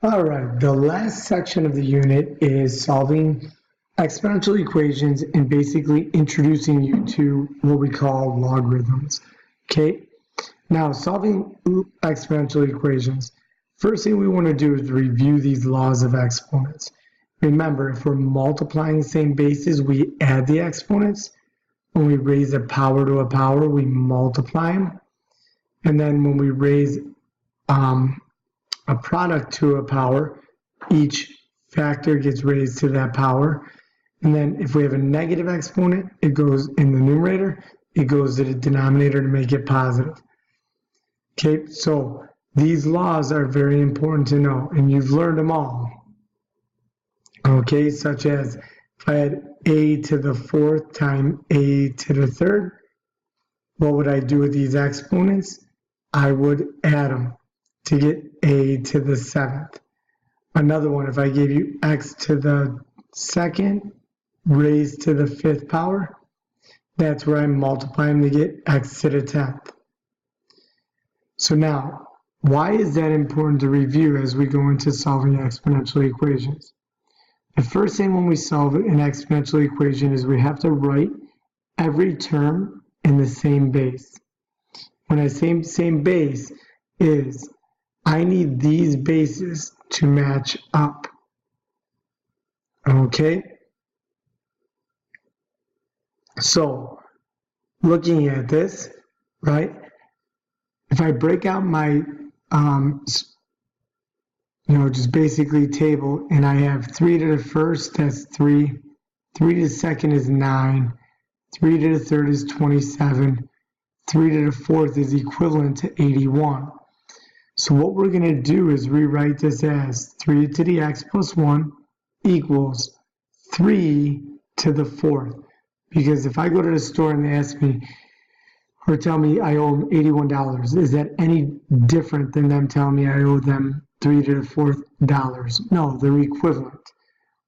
All right, the last section of the unit is solving exponential equations and basically introducing you to what we call logarithms. Okay, now solving exponential equations, first thing we want to do is review these laws of exponents. Remember, if we're multiplying the same bases, we add the exponents. When we raise a power to a power, we multiply them. And then when we raise a product to a power, each factor gets raised to that power. And then if we have a negative exponent, it goes in the numerator, it goes to the denominator to make it positive. Okay, so these laws are very important to know, and you've learned them all. Okay, such as if I had a to the fourth times a to the third, what would I do with these exponents? I would add them to get a to the seventh. Another one, if I gave you x to the second raised to the fifth power, that's where I'm multiplying to get x to the 10th. So now, why is that important to review as we go into solving exponential equations? The first thing when we solve an exponential equation is we have to write every term in the same base. When I say same base is I need these bases to match up. Okay? So, looking at this, right? If I break out my, just basically table, and I have 3 to the first, that's 3. 3 to the second is 9. 3 to the third is 27. 3 to the fourth is equivalent to 81. So what we're going to do is rewrite this as 3 to the x plus 1 equals 3 to the fourth. Because if I go to the store and they ask me, or tell me I owe them $81, is that any different than them telling me I owe them 3 to the fourth dollars? No, they're equivalent.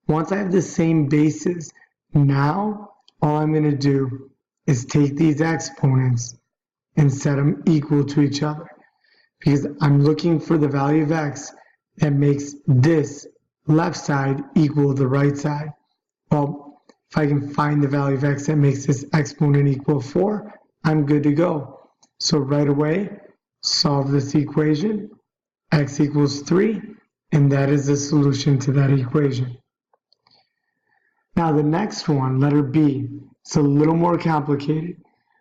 Once I have the same basis, now all I'm going to do is take these exponents and set them equal to each other. Because I'm looking for the value of x that makes this left side equal the right side. Well, if I can find the value of x that makes this exponent equal 4, I'm good to go. So right away, solve this equation, x equals 3, and that is the solution to that equation. Now the next one, letter B, it's a little more complicated.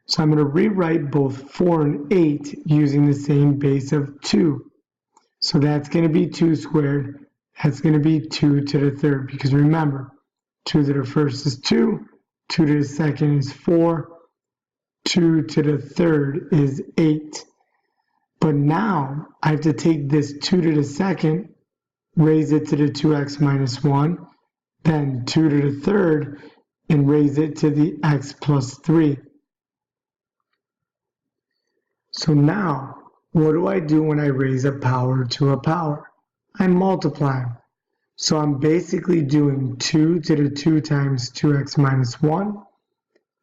So I'm going to rewrite both 4 and 8 using the same base of 2. So that's going to be 2 squared. That's going to be 2 to the third. Because remember, 2 to the first is 2. 2 to the second is 4. 2 to the third is 8. But now I have to take this 2 to the second, raise it to the 2x minus 1. Then 2 to the third, and raise it to the x plus 3. So now, what do I do when I raise a power to a power? I multiply them. So I'm basically doing 2 to the 2 times 2x minus 1.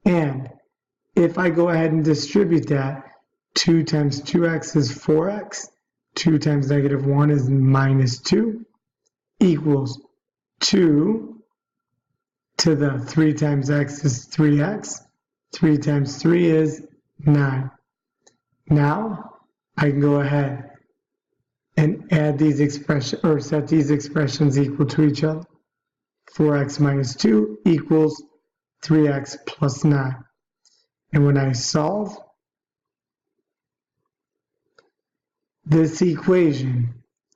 And if I go ahead and distribute that, 2 times 2x is 4x. 2 times negative 1 is minus 2 equals 2 to the 3 times x is 3x. 3 times 3 is 9. Now, I can go ahead and add these expressions, or set these expressions equal to each other. 4x minus 2 equals 3x plus 9. And when I solve this equation,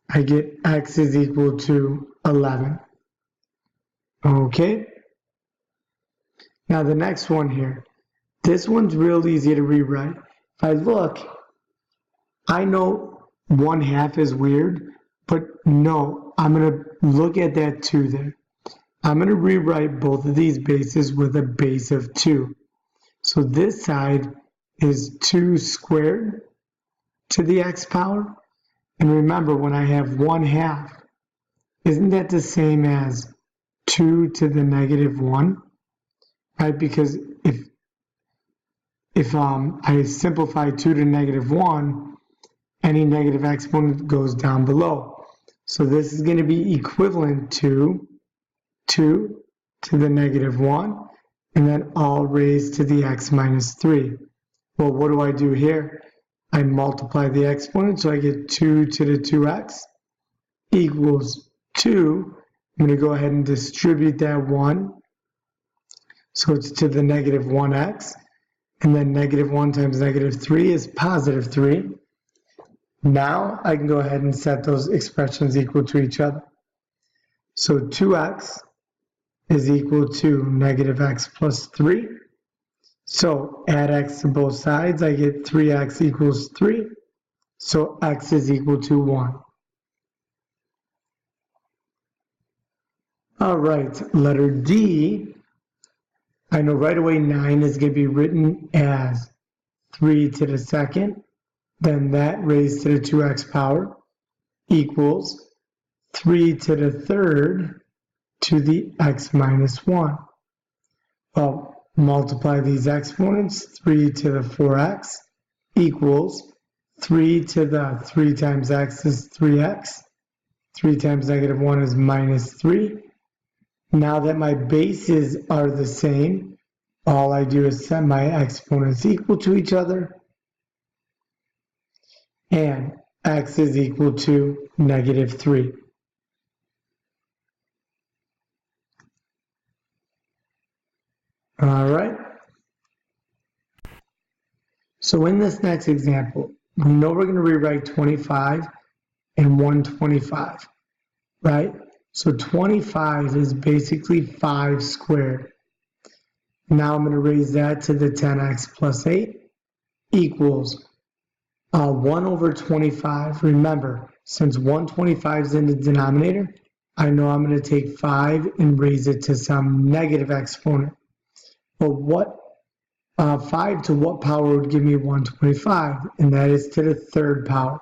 I get x is equal to 11. Okay? Now the next one here. This one's real easy to rewrite. If I look, I know 1/2 is weird, but no, I'm going to look at that 2 there. I'm going to rewrite both of these bases with a base of 2. So this side is 2 squared to the x power. And remember, when I have 1/2, isn't that the same as 2 to the negative 1? Right? Because if I simplify 2 to negative 1, any negative exponent goes down below. So this is going to be equivalent to 2 to the negative 1, and then all raised to the x minus 3. Well, what do I do here? I multiply the exponent, so I get 2 to the 2x equals 2. I'm going to go ahead and distribute that 1. So it's to the negative 1x. And then negative 1 times negative 3 is positive 3. Now I can go ahead and set those expressions equal to each other. So 2x is equal to negative x plus 3. So add x to both sides, I get 3x equals 3. So x is equal to 1. All right, letter D. I know right away 9 is going to be written as 3 to the second, then that raised to the 2x power equals 3 to the third to the x minus 1. Well, multiply these exponents, 3 to the 4x equals 3 to the 3 times x is 3x. 3 times negative 1 is minus 3. Now that my bases are the same, all I do is set my exponents equal to each other, and x is equal to negative 3. All right. So in this next example, we know we're going to rewrite 25 and 125, right? So 25 is basically 5 squared. Now I'm going to raise that to the 10x plus 8 equals 1 over 25. Remember, since 125 is in the denominator, I know I'm going to take 5 and raise it to some negative exponent. But what 5 to what power would give me 125? And that is to the third power.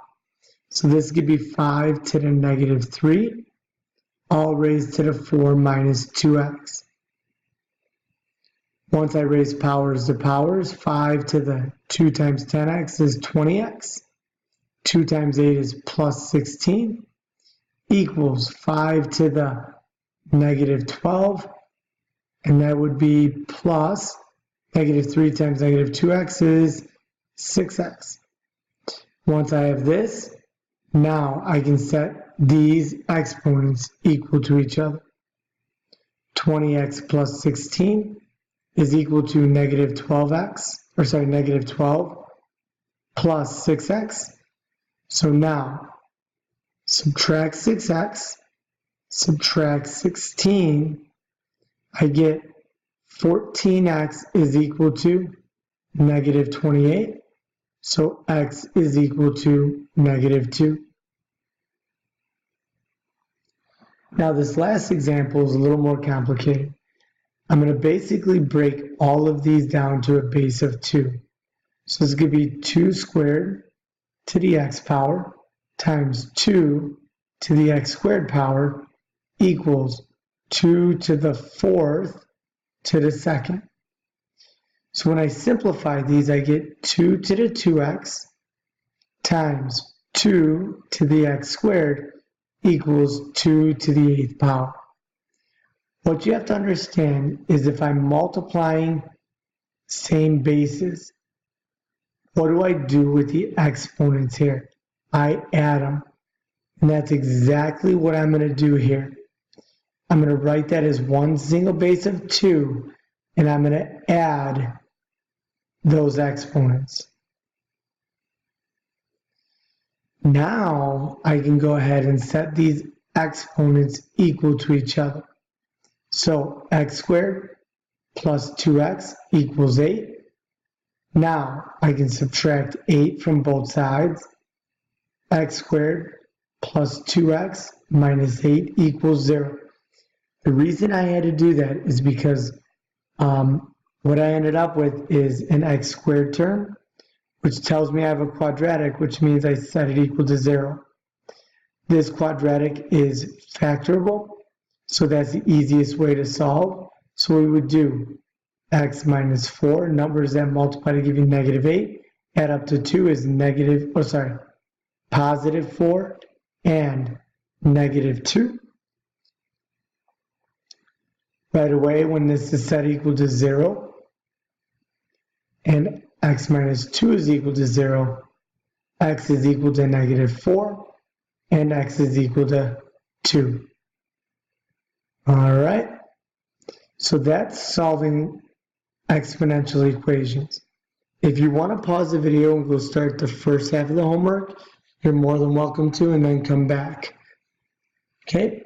So this could be 5 to the negative 3, all raised to the 4 minus 2x. Once I raise powers to powers, 5 to the 2 times 10x is 20x. 2 times 8 is plus 16 equals 5 to the negative 12. And that would be plus negative 3 times negative 2x is 6x. Once I have this, now I can set these exponents equal to each other. 20x plus 16 is equal to negative 12x, or sorry, negative 12 plus 6x. So now, subtract 6x, subtract 16, I get 14x is equal to negative 28. So x is equal to negative 2. Now this last example is a little more complicated. I'm going to basically break all of these down to a base of 2. So this could be 2 squared to the x power times 2 to the x squared power equals 2 to the 4th to the 2nd. So when I simplify these, I get 2 to the 2x times 2 to the x squared equals 2 to the 8th power. What you have to understand is if I'm multiplying same bases, what do I do with the exponents here? I add them. And that's exactly what I'm going to do here. I'm going to write that as one single base of 2, and I'm going to add those exponents. Now I can go ahead and set these exponents equal to each other. So x squared plus 2x equals 8. Now I can subtract 8 from both sides. X squared plus 2x minus 8 equals 0. The reason I had to do that is because what I ended up with is an x squared term, which tells me I have a quadratic, which means I set it equal to 0. This quadratic is factorable, so that's the easiest way to solve. So we would do x minus 4, numbers that multiply to give you negative 8, add up to 2 is positive 4, and negative 2. Right away, when this is set equal to 0, and x minus 2 is equal to 0, x is equal to negative 4, and x is equal to 2. All right, so that's solving exponential equations. If you want to pause the video and go start the first half of the homework, you're more than welcome to, and then come back. Okay?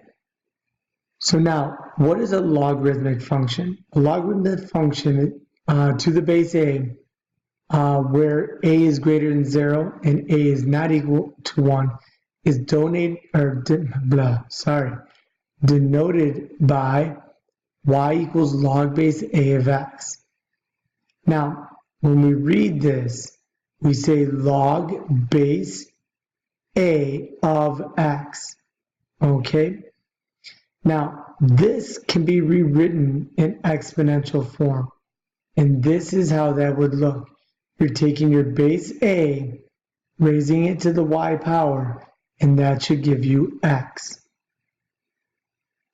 So now, what is a logarithmic function? A logarithmic function to the base a, where a is greater than 0 and a is not equal to 1, is denoted by y equals log base a of x. Now, when we read this, we say log base a of x. Okay? Now, this can be rewritten in exponential form. And this is how that would look. You're taking your base a, raising it to the y power, and that should give you x.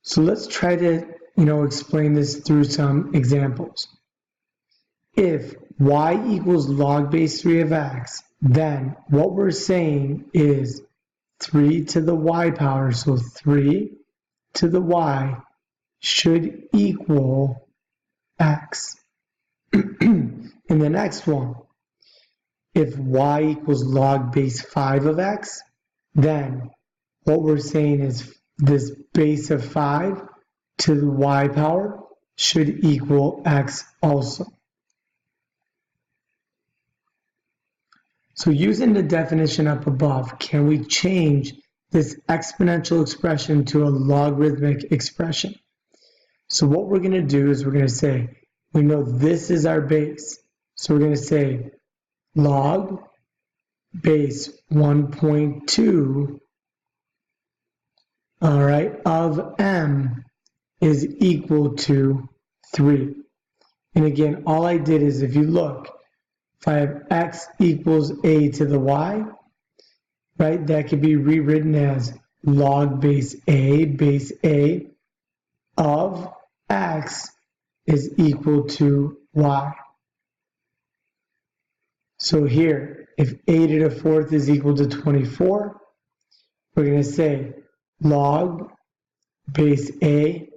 So let's try to, explain this through some examples. If y equals log base 3 of x, then what we're saying is 3 to the y power, so 3 to the y should equal x. In the next one, if y equals log base 5 of x, then what we're saying is this base of 5 to the y power should equal x also. So using the definition up above, can we change this exponential expression to a logarithmic expression? So what we're going to do is we're going to say, we know this is our base. So we're going to say log base 1.2, all right, of m is equal to 3. And again, all I did is, if you look, if I have x equals a to the y, right, that could be rewritten as log base a of x is equal to y. So here, if a to the 4th is equal to 24, we're going to say log base a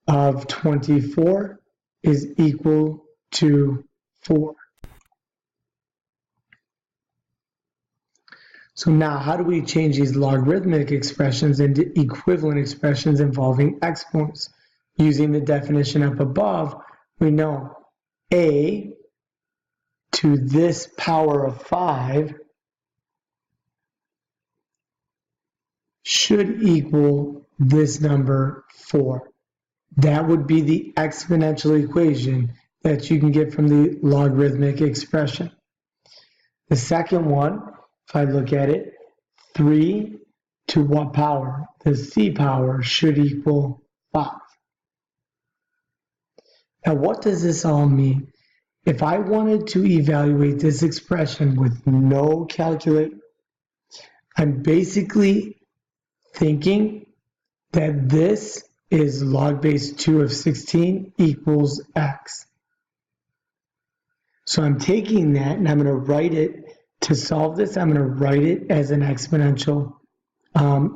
of 24 is equal to 4. So now, how do we change these logarithmic expressions into equivalent expressions involving exponents? Using the definition up above, we know a to this power of 5 should equal this number 4. That would be the exponential equation that you can get from the logarithmic expression. The second one, if I look at it, 3 to what power? The c power should equal 5. Now, what does this all mean? If I wanted to evaluate this expression with no calculator, I'm basically thinking that this is log base 2 of 16 equals x. So I'm taking that and I'm going to write it. To solve this, I'm going to write it as an exponential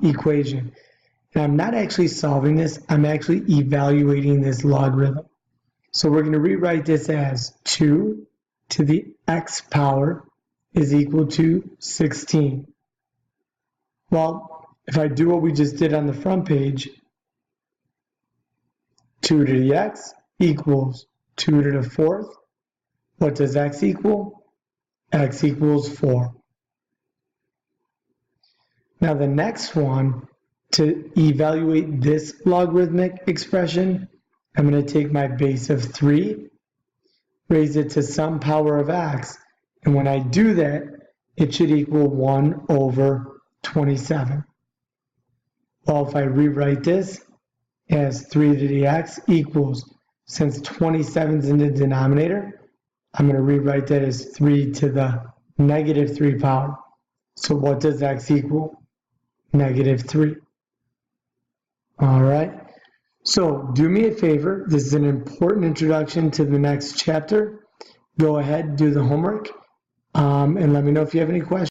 equation. And I'm not actually solving this, I'm actually evaluating this logarithm. So we're going to rewrite this as 2 to the x power is equal to 16. Well, if I do what we just did on the front page, 2 to the x equals 2 to the 4th. What does x equal? X equals 4. Now the next one, to evaluate this logarithmic expression, I'm going to take my base of 3, raise it to some power of x, and when I do that, it should equal 1 over 27. Well, if I rewrite this as 3 to the x equals, since 27 is in the denominator, I'm going to rewrite that as 3 to the negative 3 power. So what does x equal? Negative 3. All right. So do me a favor. This is an important introduction to the next chapter. Go ahead, do the homework, and let me know if you have any questions.